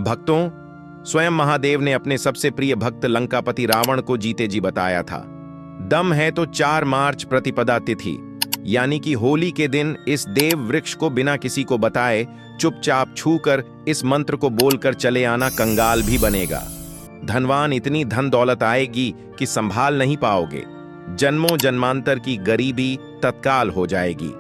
भक्तों, स्वयं महादेव ने अपने सबसे प्रिय भक्त लंकापति रावण को जीते जी बताया था, दम है तो 4 मार्च प्रतिपदा तिथि यानी कि होली के दिन इस देव वृक्ष को बिना किसी को बताए चुपचाप छूकर इस मंत्र को बोलकर चले आना कंगाल भी बनेगा। धनवान इतनी धन दौलत आएगी कि संभाल नहीं पाओगे। जन्मों जन्मांतर की गरीबी तत्काल हो जाएगी।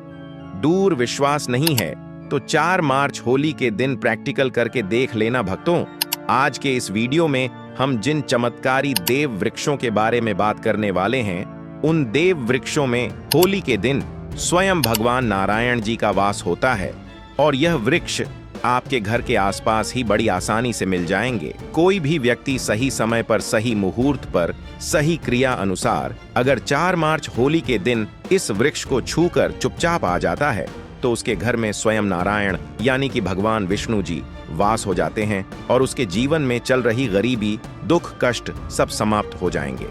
दूर विश्वास नहीं है तो 4 मार्च होली के दिन प्रैक्टिकल करके देख लेना भक्तों। आज के इस वीडियो में हम जिन चमत्कारी देव वृक्षों के बारे में बात करने वाले हैं, उन देव वृक्षों में होली के दिन स्वयं भगवान नारायण जी का वास होता है और यह वृक्ष आपके घर के आसपास ही बड़ी आसानी से मिल जाएंगे। कोई भी व्यक्ति सही समय पर, सही मुहूर्त पर, सही क्रिया अनुसार अगर 4 मार्च होली के दिन इस वृक्ष को छूकर चुपचाप आ जाता है तो उसके घर में स्वयं नारायण यानी कि भगवान विष्णु जी वास हो जाते हैं और उसके जीवन में चल रही गरीबी, दुख, कष्ट सब समाप्त हो जाएंगे।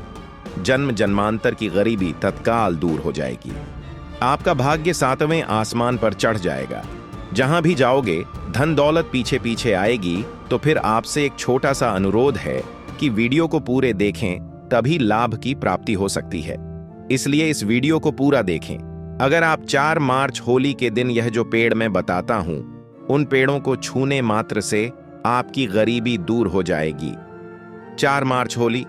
जन्म जन्मांतर की गरीबी तत्काल दूर हो जाएगी। आपका भाग्य 7वें आसमान पर चढ़ जाएगा। जहां भी जाओगे धन दौलत पीछे पीछे आएगी। तो फिर आपसे एक छोटा सा अनुरोध है कि वीडियो को पूरे देखें, तभी लाभ की प्राप्ति हो सकती है। इसलिए इस वीडियो को पूरा देखें। अगर आप 4 मार्च होली के दिन यह जो पेड़ मैं बताता हूं, उन पेड़ों को छूने मात्र से आपकी गरीबी दूर हो जाएगी। 4 मार्च होली,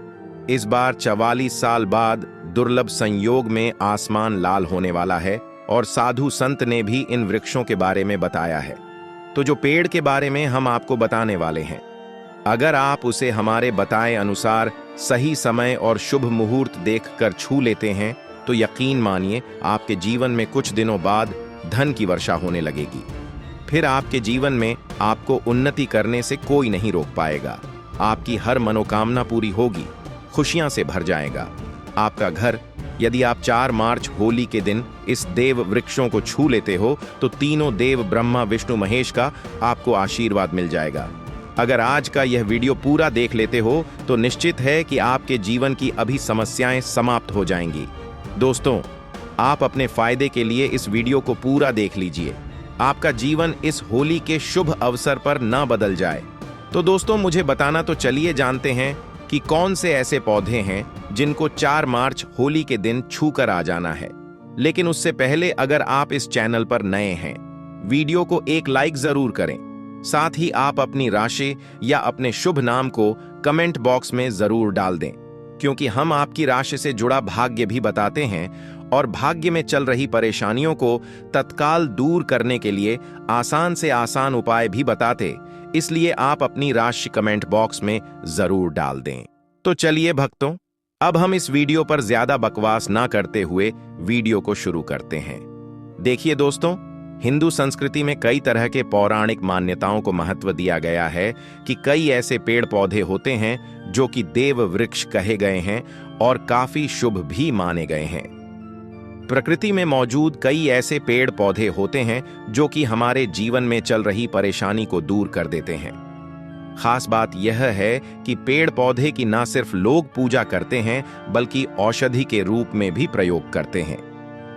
इस बार 44 साल बाद दुर्लभ संयोग में आसमान लाल होने वाला है और साधु संत ने भी इन वृक्षों के बारे में बताया है। तो जो पेड़ के बारे में हम आपको बताने वाले हैं, अगर आप उसे हमारे बताए अनुसार सही समय और शुभ मुहूर्त देखकर छू लेते हैं तो यकीन मानिए आपके जीवन में कुछ दिनों बाद धन की वर्षा होने लगेगी। फिर आपके जीवन में आपको उन्नति करने से कोई नहीं रोक पाएगा। आपकी हर मनोकामना पूरी होगी, खुशियां से भर जाएगा आपका घर। यदि आप 4 मार्च होली के दिन इस देव वृक्षों को छू लेते हो तो तीनों देव ब्रह्मा विष्णु महेश का आपको आशीर्वाद मिल जाएगा। अगर आज का यह वीडियो पूरा देख लेते हो तो निश्चित है कि आपके जीवन की अभी समस्याएं समाप्त हो जाएंगी। दोस्तों, आप अपने फायदे के लिए इस वीडियो को पूरा देख लीजिए। आपका जीवन इस होली के शुभ अवसर पर ना बदल जाए। तो दोस्तों, मुझे बताना तो चलिए जानते हैं कि कौन से ऐसे पौधे हैं जिनको 4 मार्च होली के दिन छूकर आ जाना है। लेकिन उससे पहले अगर आप इस चैनल पर नए हैं, वीडियो को एक लाइक जरूर करें। साथ ही आप अपनी राशि या अपने शुभ नाम को कमेंट बॉक्स में जरूर डाल दें, क्योंकि हम आपकी राशि से जुड़ा भाग्य भी बताते हैं और भाग्य में चल रही परेशानियों को तत्काल दूर करने के लिए आसान से आसान उपाय भी बताते। इसलिए आप अपनी राशि कमेंट बॉक्स में जरूर डाल दें। तो चलिए भक्तों, अब हम इस वीडियो पर ज्यादा बकवास ना करते हुए वीडियो को शुरू करते हैं। देखिए दोस्तों, हिंदू संस्कृति में कई तरह के पौराणिक मान्यताओं को महत्व दिया गया है कि कई ऐसे पेड़ पौधे होते हैं जो कि देव वृक्ष कहे गए हैं और काफी शुभ भी माने गए हैं। प्रकृति में मौजूद कई ऐसे पेड़ पौधे होते हैं जो कि हमारे जीवन में चल रही परेशानी को दूर कर देते हैं। खास बात यह है कि पेड़ पौधे की न सिर्फ लोग पूजा करते हैं बल्कि औषधि के रूप में भी प्रयोग करते हैं।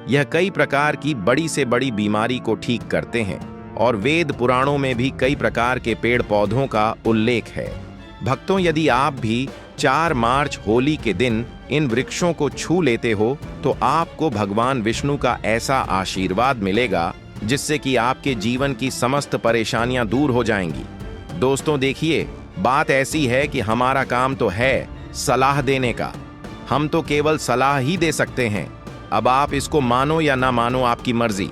यह कई प्रकार की बड़ी से बड़ी बीमारी को ठीक करते हैं और वेद पुराणों में भी कई प्रकार के पेड़ पौधों का उल्लेख है। भक्तों, यदि आप भी 4 मार्च होली के दिन इन वृक्षों को छू लेते हो तो आपको भगवान विष्णु का ऐसा आशीर्वाद मिलेगा जिससे कि आपके जीवन की समस्त परेशानियां दूर हो जाएंगी। दोस्तों देखिए, बात ऐसी है कि हमारा काम तो है सलाह देने का। हम तो केवल सलाह ही दे सकते हैं। अब आप इसको मानो या ना मानो, आपकी मर्जी।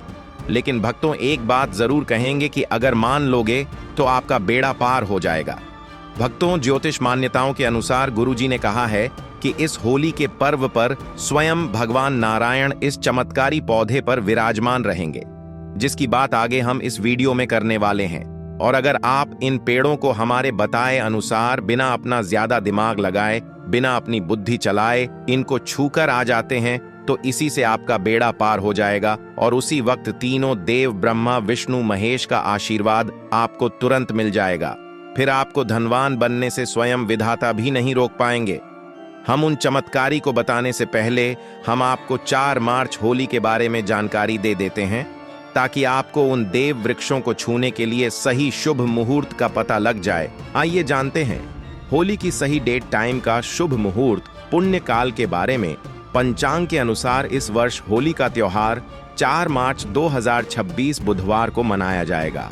लेकिन भक्तों, एक बात जरूर कहेंगे कि अगर मान लोगे तो आपका बेड़ा पार हो जाएगा। भक्तों, ज्योतिष मान्यताओं के अनुसार गुरुजी ने कहा है कि इस होली के पर्व पर स्वयं भगवान नारायण इस चमत्कारी पौधे पर विराजमान रहेंगे, जिसकी बात आगे हम इस वीडियो में करने वाले हैं। और अगर आप इन पेड़ों को हमारे बताए अनुसार बिना अपना ज्यादा दिमाग लगाए, बिना अपनी बुद्धि चलाए इनको छूकर आ जाते हैं तो इसी से आपका बेड़ा पार हो जाएगा और उसी वक्त तीनों देव ब्रह्मा विष्णु महेश का आशीर्वाद आपको तुरंत मिल जाएगा। फिर आपको धनवान बनने से स्वयं विधाता भी नहीं रोक पाएंगे। हम उन चमत्कारी को बताने से पहले हम आपको 4 मार्च होली के बारे में जानकारी दे देते हैं। ताकि आपको उन देव वृक्षों को छूने के लिए सही शुभ मुहूर्त का पता लग जाए। आइए जानते हैं होली की सही डेट टाइम का शुभ मुहूर्त पुण्य काल के बारे में। पंचांग के अनुसार इस वर्ष होली का त्योहार 4 मार्च 2026 बुधवार को मनाया जाएगा।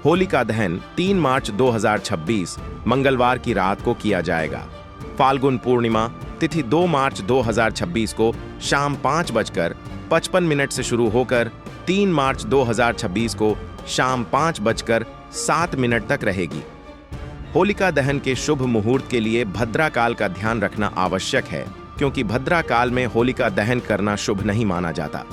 होली का दहन 3 मार्च 2026 मंगलवार की रात को किया जाएगा। फाल्गुन पूर्णिमा तिथि 2 मार्च 2026 को शाम 5:55 से शुरू होकर 3 मार्च 2026 को शाम 5:07 तक रहेगी। होलिका दहन के शुभ मुहूर्त के लिए भद्रा काल का ध्यान रखना आवश्यक है, क्योंकि भद्रा काल में होलिका दहन करना शुभ नहीं माना जाता।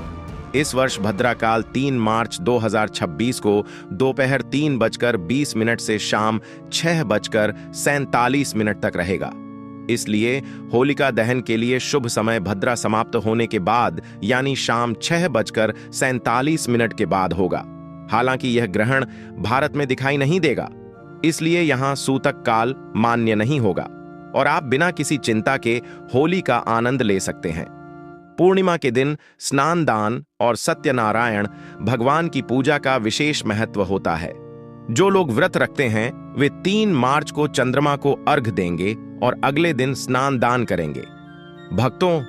इस वर्ष भद्रा काल 3 मार्च 2026 को दोपहर 3:20 से शाम 6:47 तक रहेगा। इसलिए होलिका दहन के लिए शुभ समय भद्रा समाप्त होने के बाद यानी शाम 6:47 के बाद होगा। हालांकि यह ग्रहण भारत में दिखाई नहीं देगा, इसलिए यहां सूतक काल मान्य नहीं होगा और आप बिना किसी चिंता के होली का आनंद ले सकते हैं। पूर्णिमा के दिन स्नान दान और सत्यनारायण भगवान की पूजा का विशेष महत्व होता है। जो लोग व्रत रखते हैं वे 3 मार्च को चंद्रमा को अर्घ देंगे और अगले दिन स्नान दान करेंगे। भक्तों,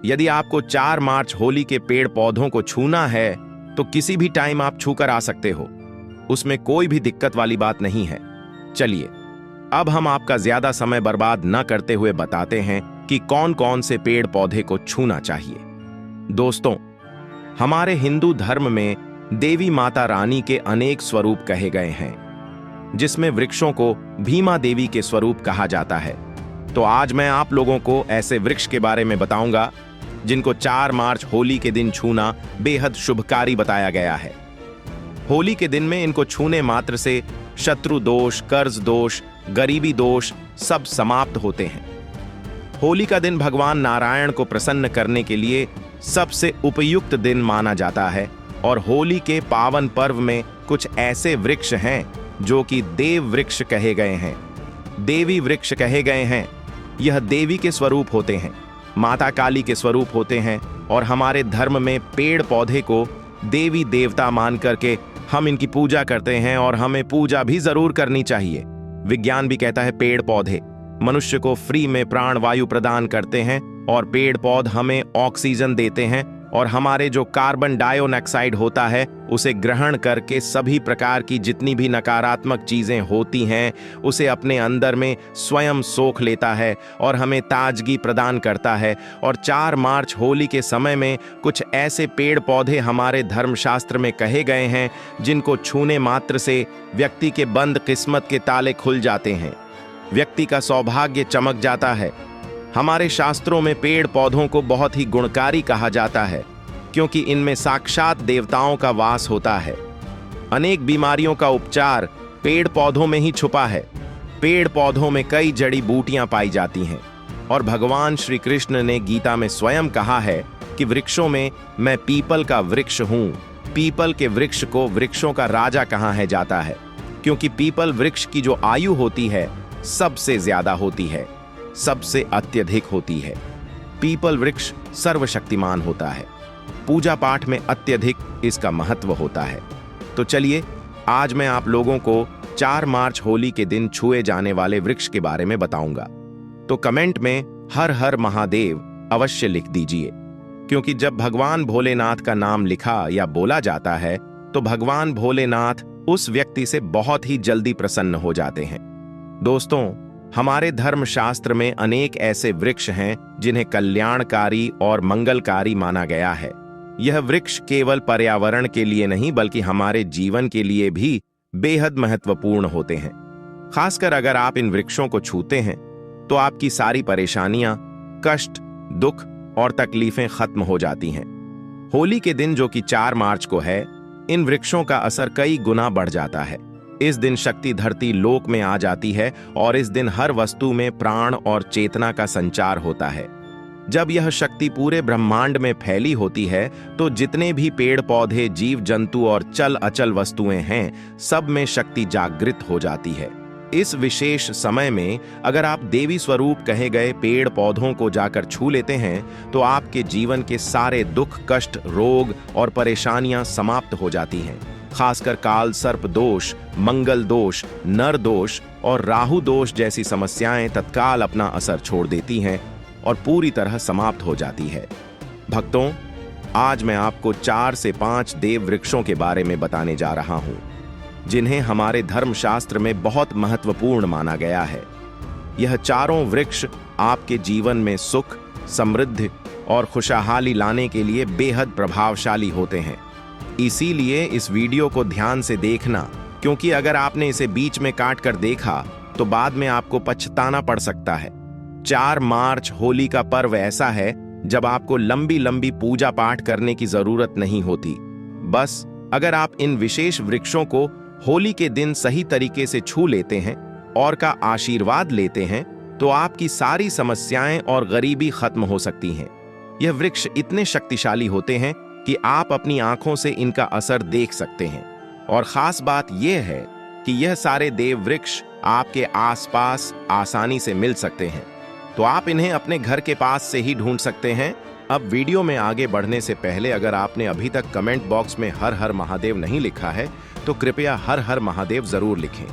यदि आपको 4 मार्च होली के पेड़ पौधों को छूना है तो किसी भी टाइम आप छूकर आ सकते हो, उसमें कोई भी दिक्कत वाली बात नहीं है। चलिए अब हम आपका ज्यादा समय बर्बाद न करते हुए बताते हैं कि कौन कौन से पेड़ पौधे को छूना चाहिए। दोस्तों, हमारे हिंदू धर्म में देवी माता रानी के अनेक स्वरूप कहे गए हैं, जिसमें वृक्षों को भीमा देवी के स्वरूप कहा जाता है। तो आज मैं आप लोगों को ऐसे वृक्ष के बारे में बताऊंगा जिनको 4 मार्च होली के दिन छूना बेहद शुभकारी बताया गया है। होली के दिन में इनको छूने मात्र से शत्रु दोष, कर्ज दोष, गरीबी दोष सब समाप्त होते हैं। होली का दिन भगवान नारायण को प्रसन्न करने के लिए सबसे उपयुक्त दिन माना जाता है और होली के पावन पर्व में कुछ ऐसे वृक्ष हैं जो कि देव वृक्ष कहे गए हैं, देवी वृक्ष कहे गए हैं। यह देवी के स्वरूप होते हैं, माता काली के स्वरूप होते हैं और हमारे धर्म में पेड़ पौधे को देवी देवता मान करके हम इनकी पूजा करते हैं और हमें पूजा भी जरूर करनी चाहिए। विज्ञान भी कहता है पेड़ पौधे मनुष्य को फ्री में प्राण वायु प्रदान करते हैं और पेड़ पौधे हमें ऑक्सीजन देते हैं और हमारे जो कार्बन डाइऑक्साइड होता है उसे ग्रहण करके सभी प्रकार की जितनी भी नकारात्मक चीजें होती हैं उसे अपने अंदर में स्वयं सोख लेता है और हमें ताजगी प्रदान करता है। और 4 मार्च होली के समय में कुछ ऐसे पेड़ पौधे हमारे धर्मशास्त्र में कहे गए हैं जिनको छूने मात्र से व्यक्ति के बंद किस्मत के ताले खुल जाते हैं, व्यक्ति का सौभाग्य चमक जाता है। हमारे शास्त्रों में पेड़ पौधों को बहुत ही गुणकारी कहा जाता है, क्योंकि इनमें साक्षात देवताओं का वास होता है। अनेक बीमारियों का उपचार पेड़ पौधों में ही छुपा है। पेड़ पौधों में कई जड़ी बूटियां पाई जाती हैं और भगवान श्री कृष्ण ने गीता में स्वयं कहा है कि वृक्षों में मैं पीपल का वृक्ष हूं। पीपल के वृक्ष को वृक्षों का राजा कहा है जाता है, क्योंकि पीपल वृक्ष की जो आयु होती है सबसे ज्यादा होती है, सबसे अत्यधिक होती है। पीपल वृक्ष सर्वशक्तिमान होता है, पूजा पाठ में अत्यधिक इसका महत्व होता है। तो चलिए आज मैं आप लोगों को 4 मार्च होली के दिन छुए जाने वाले वृक्ष के बारे में बताऊंगा। तो कमेंट में हर हर महादेव अवश्य लिख दीजिए, क्योंकि जब भगवान भोलेनाथ का नाम लिखा या बोला जाता है तो भगवान भोलेनाथ उस व्यक्ति से बहुत ही जल्दी प्रसन्न हो जाते हैं। दोस्तों, हमारे धर्मशास्त्र में अनेक ऐसे वृक्ष हैं जिन्हें कल्याणकारी और मंगलकारी माना गया है। यह वृक्ष केवल पर्यावरण के लिए नहीं बल्कि हमारे जीवन के लिए भी बेहद महत्वपूर्ण होते हैं। खासकर अगर आप इन वृक्षों को छूते हैं तो आपकी सारी परेशानियां, कष्ट, दुख और तकलीफें खत्म हो जाती हैं। होली के दिन जो कि 4 मार्च को है, इन वृक्षों का असर कई गुना बढ़ जाता है। इस दिन शक्ति धरती लोक में आ जाती है और इस दिन हर वस्तु में प्राण और चेतना का संचार होता है। जब यह शक्ति पूरे ब्रह्मांड में फैली होती है तो जितने भी पेड़ पौधे, जीव जंतु और चल अचल वस्तुएं हैं, सब में शक्ति जागृत हो जाती है। इस विशेष समय में अगर आप देवी स्वरूप कहे गए पेड़ पौधों को जाकर छू लेते हैं तो आपके जीवन के सारे दुख, कष्ट, रोग और परेशानियां समाप्त हो जाती हैं। खासकर काल सर्प दोष, मंगल दोष, नर दोष और राहु दोष जैसी समस्याएं तत्काल अपना असर छोड़ देती हैं और पूरी तरह समाप्त हो जाती है। भक्तों, आज मैं आपको 4 से 5 देव वृक्षों के बारे में बताने जा रहा हूं, जिन्हें हमारे धर्मशास्त्र में बहुत महत्वपूर्ण माना गया है। यह चारों वृक्ष आपके जीवन में सुख, समृद्धि और खुशहाली लाने के लिए बेहद प्रभावशाली होते हैं। इसीलिए इस वीडियो को ध्यान से देखना, क्योंकि अगर आपने इसे बीच में काट कर देखा तो बाद में आपको पछताना पड़ सकता है। 4 मार्च होली का पर्व ऐसा है जब आपको लंबी लंबी पूजा पाठ करने की जरूरत नहीं होती। बस अगर आप इन विशेष वृक्षों को होली के दिन सही तरीके से छू लेते हैं और का आशीर्वाद लेते हैं तो आपकी सारी समस्याएं और गरीबी खत्म हो सकती हैं। यह वृक्ष इतने शक्तिशाली होते हैं कि आप अपनी आंखों से इनका असर देख सकते हैं। और खास बात यह है कि यह सारे देव वृक्ष आपके आसपास आसानी से मिल सकते हैं, तो आप इन्हें अपने घर के पास से ही ढूंढ सकते हैं। अब वीडियो में आगे बढ़ने से पहले अगर आपने अभी तक कमेंट बॉक्स में हर हर महादेव नहीं लिखा है तो कृपया हर हर महादेव जरूर लिखें।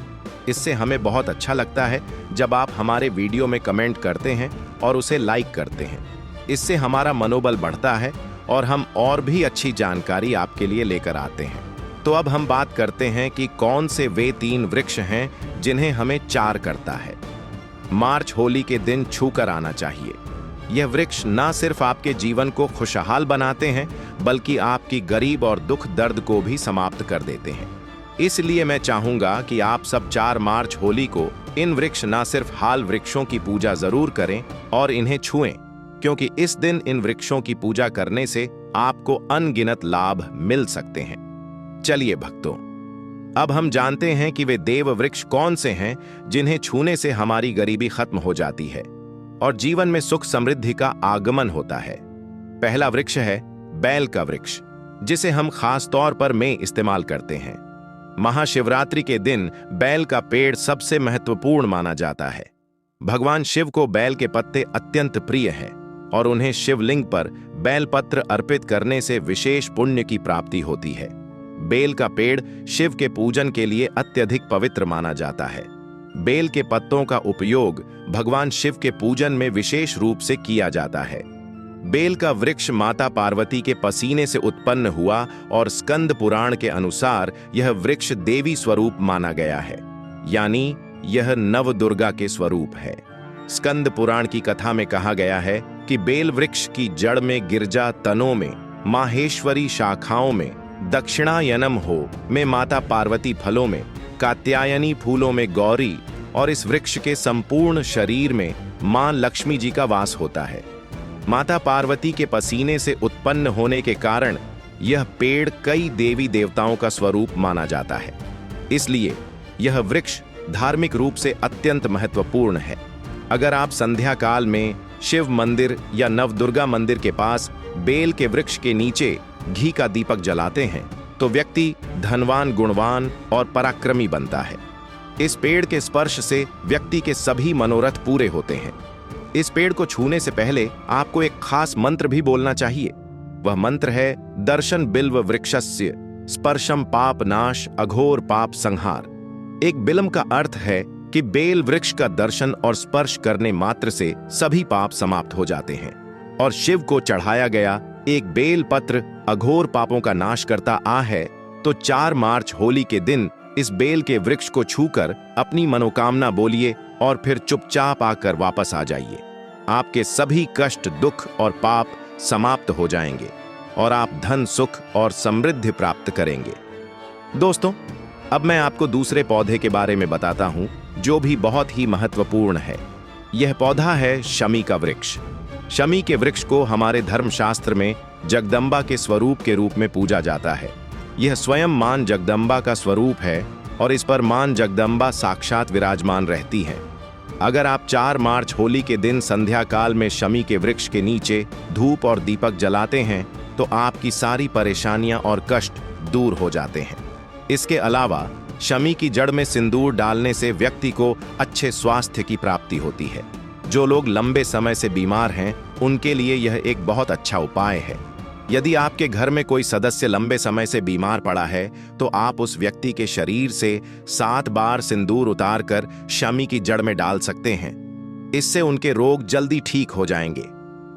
इससे हमें बहुत अच्छा लगता है जब आप हमारे वीडियो में कमेंट करते हैं और उसे लाइक करते हैं। इससे हमारा मनोबल बढ़ता है और हम और भी अच्छी जानकारी आपके लिए लेकर आते हैं। तो अब हम बात करते हैं कि कौन से वे 3 वृक्ष हैं जिन्हें हमें 4 करता है। मार्च होली के दिन छू कर आना चाहिए। यह वृक्ष न सिर्फ आपके जीवन को खुशहाल बनाते हैं बल्कि आपकी गरीब और दुख दर्द को भी समाप्त कर देते हैं। इसलिए मैं चाहूंगा कि आप सब 4 मार्च होली को इन वृक्ष न सिर्फ हाल वृक्षों की पूजा जरूर करें और इन्हें छुएं, क्योंकि इस दिन इन वृक्षों की पूजा करने से आपको अनगिनत लाभ मिल सकते हैं। चलिए भक्तों, अब हम जानते हैं कि वे देव वृक्ष कौन से हैं जिन्हें छूने से हमारी गरीबी खत्म हो जाती है और जीवन में सुख समृद्धि का आगमन होता है। पहला वृक्ष है बैल का वृक्ष, जिसे हम खास तौर पर में इस्तेमाल करते हैं। महाशिवरात्रि के दिन बैल का पेड़ सबसे महत्वपूर्ण माना जाता है। भगवान शिव को बैल के पत्ते अत्यंत प्रिय हैं और उन्हें शिवलिंग पर बैल पत्र अर्पित करने से विशेष पुण्य की प्राप्ति होती है। बेल का पेड़ शिव के पूजन के लिए अत्यधिक पवित्र माना जाता है। बेल के पत्तों का उपयोग भगवान शिव के पूजन में विशेष रूप से किया जाता है। बेल का वृक्ष माता पार्वती के पसीने से उत्पन्न हुआ और स्कंद पुराण के अनुसार यह वृक्ष देवी स्वरूप माना गया है, यानी यह नव दुर्गा के स्वरूप है। स्कंद पुराण की कथा में कहा गया है कि बेल वृक्ष की जड़ में गिरजा तनों में, माहेश्वरी शाखाओं में, दक्षिणायनम हो में माता पार्वती फलों में, कात्यायनी फूलों में गौरी और इस वृक्ष के संपूर्ण शरीर में मां लक्ष्मी जी का वास होता है। माता पार्वती के पसीने से उत्पन्न होने के कारण यह पेड़ कई देवी देवताओं का स्वरूप माना जाता है। इसलिए यह वृक्ष धार्मिक रूप से अत्यंत महत्वपूर्ण है। अगर आप संध्या काल में शिव मंदिर या नवदुर्गा मंदिर के पास बेल के वृक्ष के नीचे घी का दीपक जलाते हैं तो व्यक्ति धनवान, गुणवान और पराक्रमी बनता है। इस पेड़ के स्पर्श से व्यक्ति के सभी मनोरथ पूरे होते हैं। इस पेड़ को छूने से पहले आपको एक खास मंत्र भी बोलना चाहिए। वह मंत्र है दर्शन बिल्व वृक्षस्य स्पर्शम पाप नाश अघोर पाप संहार। एक बिल्व का अर्थ है कि बेल वृक्ष का दर्शन और स्पर्श करने मात्र से सभी पाप समाप्त हो जाते हैं और शिव को चढ़ाया गया एक बेल पत्र अघोर पापों का नाश करता आ है। तो 4 मार्च होली के दिन इस बेल के वृक्ष को छूकर अपनी मनोकामना बोलिए और फिर चुपचाप आकर वापस आ जाइए। आपके सभी कष्ट, दुख और पाप समाप्त हो जाएंगे और आप धन, सुख और समृद्धि प्राप्त करेंगे। दोस्तों, अब मैं आपको दूसरे पौधे के बारे में बताता हूं जो भी बहुत ही महत्वपूर्ण है। यह पौधा है शमी का वृक्ष। शमी के वृक्ष को हमारे धर्मशास्त्र में जगदम्बा के स्वरूप के रूप में पूजा जाता है। यह स्वयं मां जगदम्बा का स्वरूप है और इस पर मां जगदम्बा साक्षात विराजमान रहती हैं। अगर आप 4 मार्च होली के दिन संध्या काल में शमी के वृक्ष के नीचे धूप और दीपक जलाते हैं तो आपकी सारी परेशानियां और कष्ट दूर हो जाते हैं। इसके अलावा शमी की जड़ में सिंदूर डालने से व्यक्ति को अच्छे स्वास्थ्य की प्राप्ति होती है। जो लोग लंबे समय से बीमार हैं, उनके लिए यह एक बहुत अच्छा उपाय है। यदि आपके घर में कोई सदस्य लंबे समय से बीमार पड़ा है, तो आप उस व्यक्ति के शरीर से 7 बार सिंदूर उतारकर शमी की जड़ में डाल सकते हैं। इससे उनके रोग जल्दी ठीक हो जाएंगे।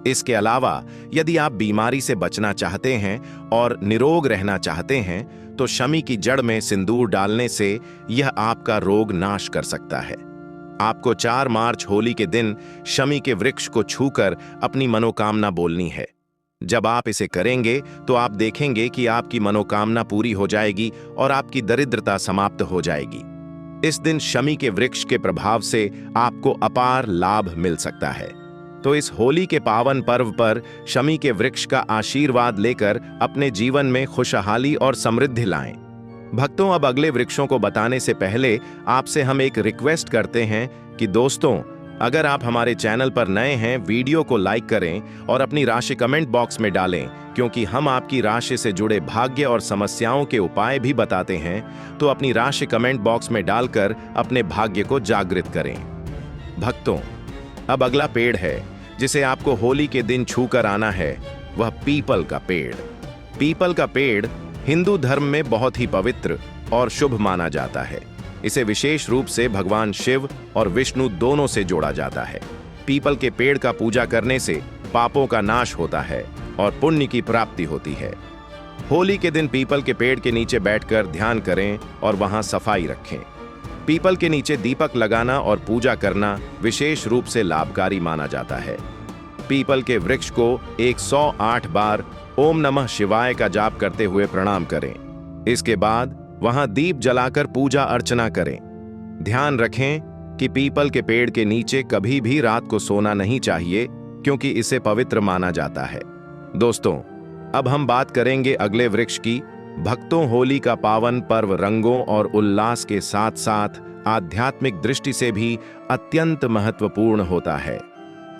इसके अलावा यदि आप बीमारी से बचना चाहते हैं और निरोग रहना चाहते हैं, तो शमी की जड़ में सिंदूर डालने से यह आपका रोग नाश कर सकता है। आपको 4 मार्च होली के दिन शमी के वृक्ष को छूकर अपनी मनोकामना बोलनी है। जब आप इसे करेंगे तो आप देखेंगे कि आपकी मनोकामना पूरी हो जाएगी और आपकी दरिद्रता समाप्त हो जाएगी। इस दिन शमी के वृक्ष के प्रभाव से आपको अपार लाभ मिल सकता है। तो इस होली के पावन पर्व पर शमी के वृक्ष का आशीर्वाद लेकर अपने जीवन में खुशहाली और समृद्धि लाएं। भक्तों, अब अगले वृक्षों को बताने से पहले आपसे हम एक रिक्वेस्ट करते हैं कि दोस्तों, अगर आप हमारे चैनल पर नए हैं, वीडियो को लाइक करें और अपनी राशि कमेंट बॉक्स में डालें, क्योंकि हम आपकी राशि से जुड़े भाग्य और समस्याओं के उपाय भी बताते हैं। तो अपनी राशि कमेंट बॉक्स में डालकर अपने भाग्य को जागृत करें। भक्तों, अब अगला पेड़ है जिसे आपको होली के दिन छूकर आना है, वह पीपल का पेड़। पीपल का पेड़ हिंदू धर्म में बहुत ही पवित्र और शुभ माना जाता है। इसे विशेष रूप से भगवान शिव और विष्णु दोनों से जोड़ा जाता है। पीपल के पेड़ का पूजा करने से पापों का नाश होता है और पुण्य की प्राप्ति होती है। होली के दिन पीपल के पेड़ के नीचे बैठकर ध्यान करें और वहां सफाई रखें। पीपल के नीचे दीपक लगाना और पूजा करना विशेष रूप से लाभकारी माना जाता है। पीपल के वृक्ष को 108 बार ओम नमः शिवाय का जाप करते हुए प्रणाम करें। इसके बाद वहां दीप जलाकर पूजा अर्चना करें। ध्यान रखें कि पीपल के पेड़ के नीचे कभी भी रात को सोना नहीं चाहिए, क्योंकि इसे पवित्र माना जाता है। दोस्तों, अब हम बात करेंगे अगले वृक्ष की। भक्तों, होली का पावन पर्व रंगों और उल्लास के साथ साथ आध्यात्मिक दृष्टि से भी अत्यंत महत्वपूर्ण होता है।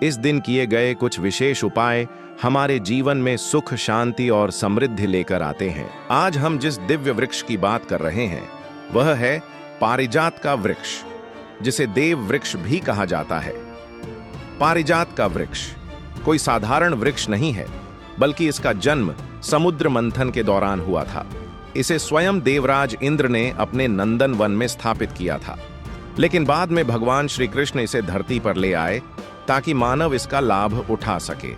इस दिन किए गए कुछ विशेष उपाय हमारे जीवन में सुख, शांति और समृद्धि लेकर आते हैं। आज हम जिस दिव्य वृक्ष की बात कर रहे हैं, वह है पारिजात का वृक्ष, जिसे देव वृक्ष भी कहा जाता है। पारिजात का वृक्ष कोई साधारण वृक्ष नहीं है, बल्कि इसका जन्म समुद्र मंथन के दौरान हुआ था। इसे स्वयं देवराज इंद्र ने अपने नंदन वन में स्थापित किया था, लेकिन बाद में भगवान श्री कृष्ण इसे धरती पर ले आए ताकि मानव इसका लाभ उठा सके।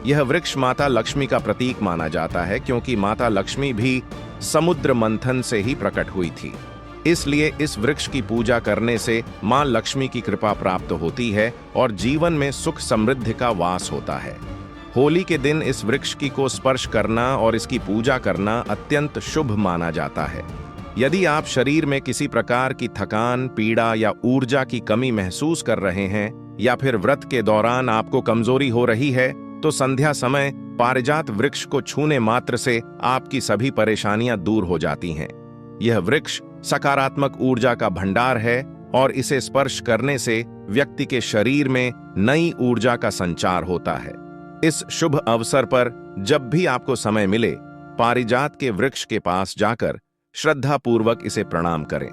यह वृक्ष माता लक्ष्मी का प्रतीक माना जाता है, क्योंकि माता लक्ष्मी भी समुद्र मंथन से ही प्रकट हुई थी। इसलिए इस वृक्ष की पूजा करने से मां लक्ष्मी की कृपा प्राप्त होती है और जीवन में सुख समृद्धि का वास होता है। होली के दिन इस वृक्ष की को स्पर्श करना और इसकी पूजा करना अत्यंत शुभ माना जाता है। यदि आप शरीर में किसी प्रकार की थकान, पीड़ा या ऊर्जा की कमी महसूस कर रहे हैं, या फिर व्रत के दौरान आपको कमजोरी हो रही है, तो संध्या समय पारिजात वृक्ष को छूने मात्र से आपकी सभी परेशानियां दूर हो जाती हैं। यह वृक्ष सकारात्मक ऊर्जा का भंडार है और इसे स्पर्श करने से व्यक्ति के शरीर में नई ऊर्जा का संचार होता है। इस शुभ अवसर पर जब भी आपको समय मिले, पारिजात के वृक्ष के पास जाकर श्रद्धापूर्वक इसे प्रणाम करें।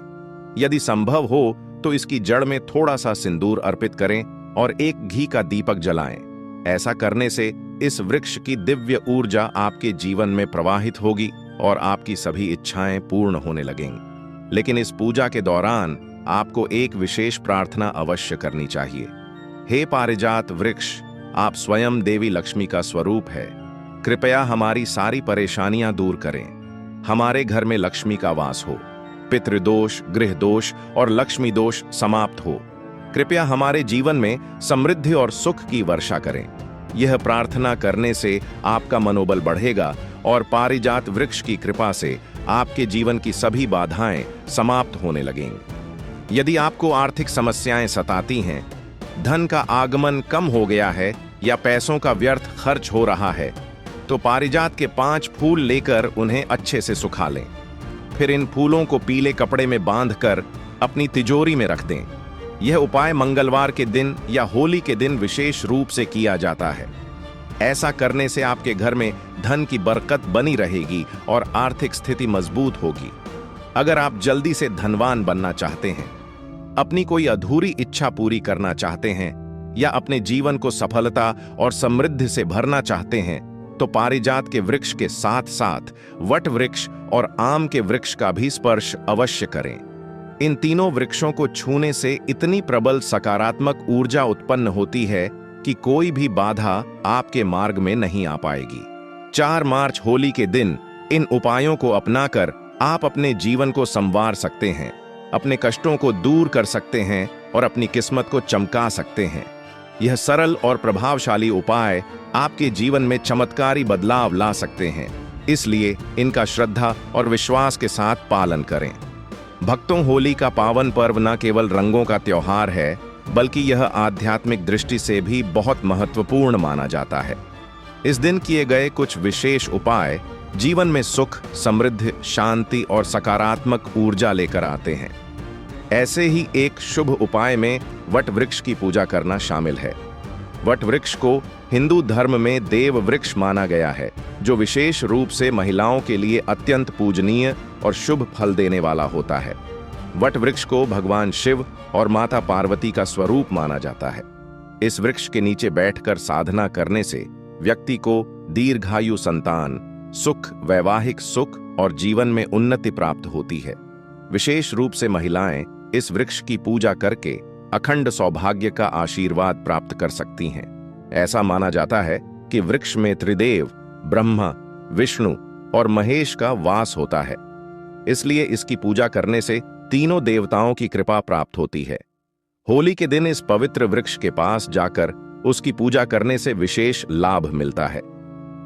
यदि संभव हो तो इसकी जड़ में थोड़ा सा सिंदूर अर्पित करें और एक घी का दीपक जलाएं। ऐसा करने से इस वृक्ष की दिव्य ऊर्जा आपके जीवन में प्रवाहित होगी और आपकी सभी इच्छाएं पूर्ण होने लगेंगी। लेकिन इस पूजा के दौरान आपको एक विशेष प्रार्थना अवश्य करनी चाहिए। हे पारिजात वृक्ष, आप स्वयं देवी लक्ष्मी का स्वरूप है। कृपया हमारी सारी परेशानियां दूर करें। हमारे घर में लक्ष्मी का वास हो, पितृदोष, गृह दोष और लक्ष्मी दोष समाप्त हो। कृपया हमारे जीवन में समृद्धि और सुख की वर्षा करें। यह प्रार्थना करने से आपका मनोबल बढ़ेगा और पारिजात वृक्ष की कृपा से आपके जीवन की सभी बाधाएं समाप्त होने लगेंगी। यदि आपको आर्थिक समस्याएं सताती हैं, धन का आगमन कम हो गया है या पैसों का व्यर्थ खर्च हो रहा है, तो पारिजात के 5 फूल लेकर उन्हें अच्छे से सुखा लें। फिर इन फूलों को पीले कपड़े में बांधकर अपनी तिजोरी में रख दें। यह उपाय मंगलवार के दिन या होली के दिन विशेष रूप से किया जाता है। ऐसा करने से आपके घर में धन की बरकत बनी रहेगी और आर्थिक स्थिति मजबूत होगी। अगर आप जल्दी से धनवान बनना चाहते हैं, अपनी कोई अधूरी इच्छा पूरी करना चाहते हैं या अपने जीवन को सफलता और समृद्धि से भरना चाहते हैं, तो पारिजात के वृक्ष के साथ साथ वट वृक्ष और आम के वृक्ष का भी स्पर्श अवश्य करें। इन तीनों वृक्षों को छूने से इतनी प्रबल सकारात्मक ऊर्जा उत्पन्न होती है कि कोई भी बाधा आपके मार्ग में नहीं आ पाएगी। 4 मार्च होली के दिन इन उपायों को अपनाकर आप अपने जीवन को संवार सकते हैं, अपने कष्टों को दूर कर सकते हैं और अपनी किस्मत को चमका सकते हैं। यह सरल और प्रभावशाली उपाय आपके जीवन में चमत्कारी बदलाव ला सकते हैं, इसलिए इनका श्रद्धा और विश्वास के साथ पालन करें। भक्तों, होली का पावन पर्व न केवल रंगों का त्योहार है, बल्कि यह आध्यात्मिक दृष्टि से भी बहुत महत्वपूर्ण माना जाता है। इस दिन किए गए कुछ विशेष उपाय जीवन में सुख, समृद्धि, शांति और सकारात्मक ऊर्जा लेकर आते हैं। ऐसे ही एक शुभ उपाय में वट वृक्ष की पूजा करना शामिल है। वट वृक्ष को हिंदू धर्म में देव वृक्ष माना गया है, जो विशेष रूप से महिलाओं के लिए अत्यंत पूजनीय और शुभ फल देने वाला होता है। वट वृक्ष को भगवान शिव और माता पार्वती का स्वरूप माना जाता है। इस वृक्ष के नीचे बैठकर साधना करने से व्यक्ति को दीर्घायु, संतान, सुख, वैवाहिक सुख और जीवन में उन्नति प्राप्त होती है। विशेष रूप से महिलाएं इस वृक्ष की पूजा करके अखंड सौभाग्य का आशीर्वाद प्राप्त कर सकती हैं। ऐसा माना जाता है कि वृक्ष में त्रिदेव ब्रह्मा, विष्णु और महेश का वास होता है, इसलिए इसकी पूजा करने से तीनों देवताओं की कृपा प्राप्त होती है। होली के दिन इस पवित्र वृक्ष के पास जाकर उसकी पूजा करने से विशेष लाभ मिलता है।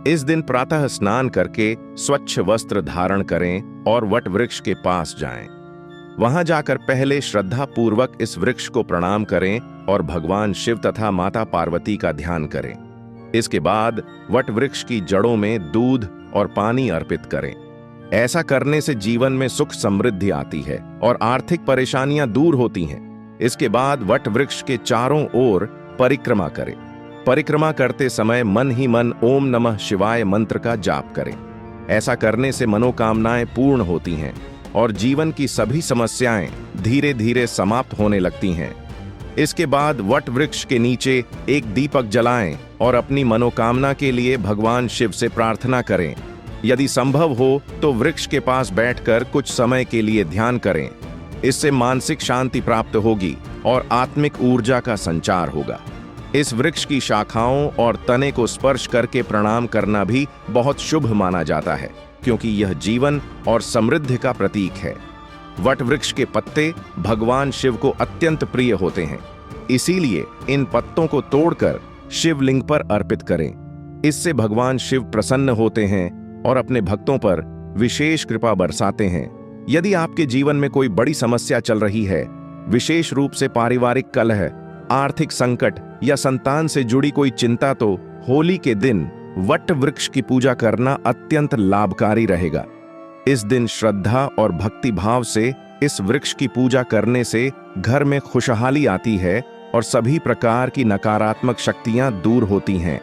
इस दिन प्रातः स्नान करके स्वच्छ वस्त्र धारण करें और वट वृक्ष के पास जाएं। वहां जाकर पहले श्रद्धा पूर्वक इस वृक्ष को प्रणाम करें और भगवान शिव तथा माता पार्वती का ध्यान करें। इसके बाद वट वृक्ष की जड़ों में दूध और पानी अर्पित करें। ऐसा करने से जीवन में सुख समृद्धि आती है और आर्थिक परेशानियां दूर होती हैं। इसके बाद वट वृक्ष के चारों ओर परिक्रमा करें। परिक्रमा करते समय मन ही मन ओम नमः शिवाय मंत्र का जाप करें। ऐसा करने से मनोकामनाएं पूर्ण होती हैं और जीवन की सभी समस्याएं धीरे धीरे समाप्त होने लगती हैं। इसके बाद वट वृक्ष के नीचे एक दीपक जलाएं और अपनी मनोकामना के लिए भगवान शिव से प्रार्थना करें। यदि संभव हो तो वृक्ष के पास बैठकर कुछ समय के लिए ध्यान करें। इससे मानसिक शांति प्राप्त होगी और आत्मिक ऊर्जा का संचार होगा। इस वृक्ष की शाखाओं और तने को स्पर्श करके प्रणाम करना भी बहुत शुभ माना जाता है, क्योंकि यह जीवन और समृद्धि का प्रतीक है। वट वृक्ष के पत्ते भगवान शिव को अत्यंत प्रिय होते हैं, इसीलिए इन पत्तों को तोड़कर शिवलिंग पर अर्पित करें। इससे भगवान शिव प्रसन्न होते हैं और अपने भक्तों पर विशेष कृपा बरसाते हैं। यदि आपके जीवन में कोई बड़ी समस्या चल रही है, विशेष रूप से पारिवारिक कलह, आर्थिक संकट या संतान से जुड़ी कोई चिंता, तो होली के दिन वट वृक्ष की पूजा करना अत्यंत लाभकारी रहेगा। इस दिन श्रद्धा और भक्ति भाव से इस वृक्ष की पूजा करने से घर में खुशहाली आती है और सभी प्रकार की नकारात्मक शक्तियां दूर होती हैं।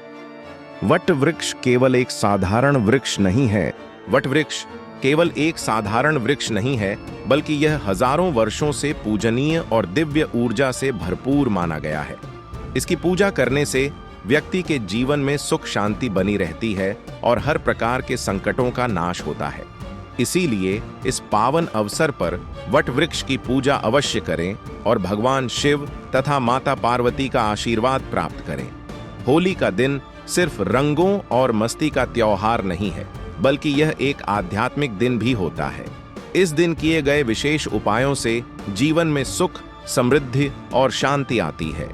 वट वृक्ष केवल एक साधारण वृक्ष नहीं है। वट वृक्ष केवल एक साधारण वृक्ष नहीं है, बल्कि यह हजारों वर्षों से पूजनीय और दिव्य ऊर्जा से भरपूर माना गया है। इसकी पूजा करने से व्यक्ति के जीवन में सुख शांति बनी रहती है और हर प्रकार के संकटों का नाश होता है। इसीलिए इस पावन अवसर पर वट वृक्ष की पूजा अवश्य करें और भगवान शिव तथा माता पार्वती का आशीर्वाद प्राप्त करें। होली का दिन सिर्फ रंगों और मस्ती का त्योहार नहीं है, बल्कि यह एक आध्यात्मिक दिन भी होता है। इस दिन किए गए विशेष उपायों से जीवन में सुख, समृद्धि और शांति आती है।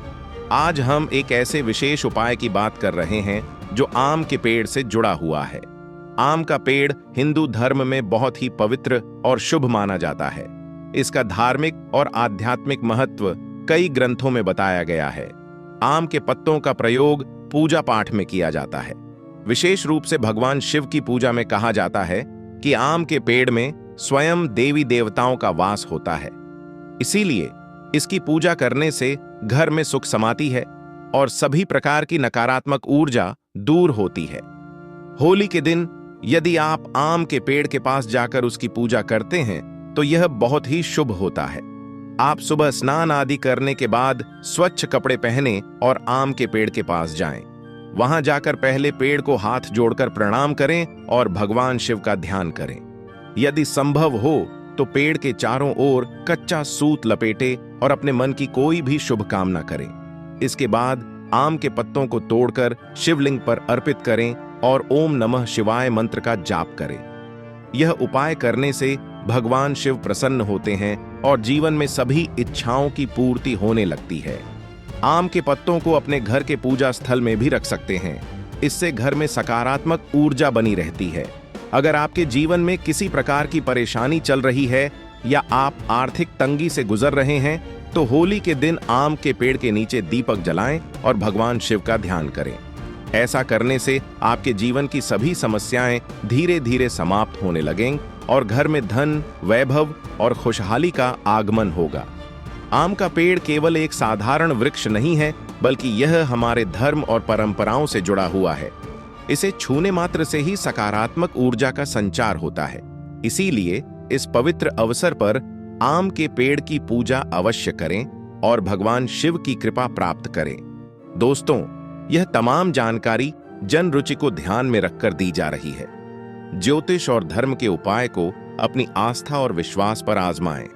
आज हम एक ऐसे विशेष उपाय की बात कर रहे हैं जो आम के पेड़ से जुड़ा हुआ है। आम का पेड़ हिंदू धर्म में बहुत ही पवित्र और शुभ माना जाता है। इसका धार्मिक और आध्यात्मिक महत्व कई ग्रंथों में बताया गया है। आम के पत्तों का प्रयोग पूजा पाठ में किया जाता है। विशेष रूप से भगवान शिव की पूजा में कहा जाता है कि आम के पेड़ में स्वयं देवी देवताओं का वास होता है। इसीलिए इसकी पूजा करने से घर में सुख समाती है और सभी प्रकार की नकारात्मक ऊर्जा दूर होती है। होली के दिन यदि आप आम के पेड़ के पास जाकर उसकी पूजा करते हैं, तो यह बहुत ही शुभ होता है। आप सुबह स्नान आदि करने के बाद स्वच्छ कपड़े पहने और आम के पेड़ के पास जाएं। वहां जाकर पहले पेड़ को हाथ जोड़कर प्रणाम करें और भगवान शिव का ध्यान करें। यदि संभव हो तो पेड़ के चारों ओर कच्चा सूत लपेटे और अपने मन की कोई भी शुभ कामना करें। इसके बाद आम के पत्तों को तोड़कर शिवलिंग पर अर्पित करें और ओम नमः शिवाय मंत्र का जाप करें। यह उपाय करने से भगवान शिव प्रसन्न होते हैं और जीवन में सभी इच्छाओं की पूर्ति होने लगती है। आम के पत्तों को अपने घर के पूजा स्थल में भी रख सकते हैं। इससे घर में सकारात्मक ऊर्जा बनी रहती है। अगर आपके जीवन में किसी प्रकार की परेशानी चल रही है या आप आर्थिक तंगी से गुजर रहे हैं तो होली के दिन आम के पेड़ के नीचे दीपक जलाएं और भगवान शिव का ध्यान करें। ऐसा करने से आपके जीवन की सभी समस्याएं धीरे धीरे समाप्त होने लगेंगी और घर में धन, वैभव और खुशहाली का आगमन होगा। आम का पेड़ केवल एक साधारण वृक्ष नहीं है, बल्कि यह हमारे धर्म और परंपराओं से जुड़ा हुआ है। इसे छूने मात्र से ही सकारात्मक ऊर्जा का संचार होता है। इसीलिए इस पवित्र अवसर पर आम के पेड़ की पूजा अवश्य करें और भगवान शिव की कृपा प्राप्त करें। दोस्तों, यह तमाम जानकारी जन रुचि को ध्यान में रखकर दी जा रही है। ज्योतिष और धर्म के उपाय को अपनी आस्था और विश्वास पर आजमाएं।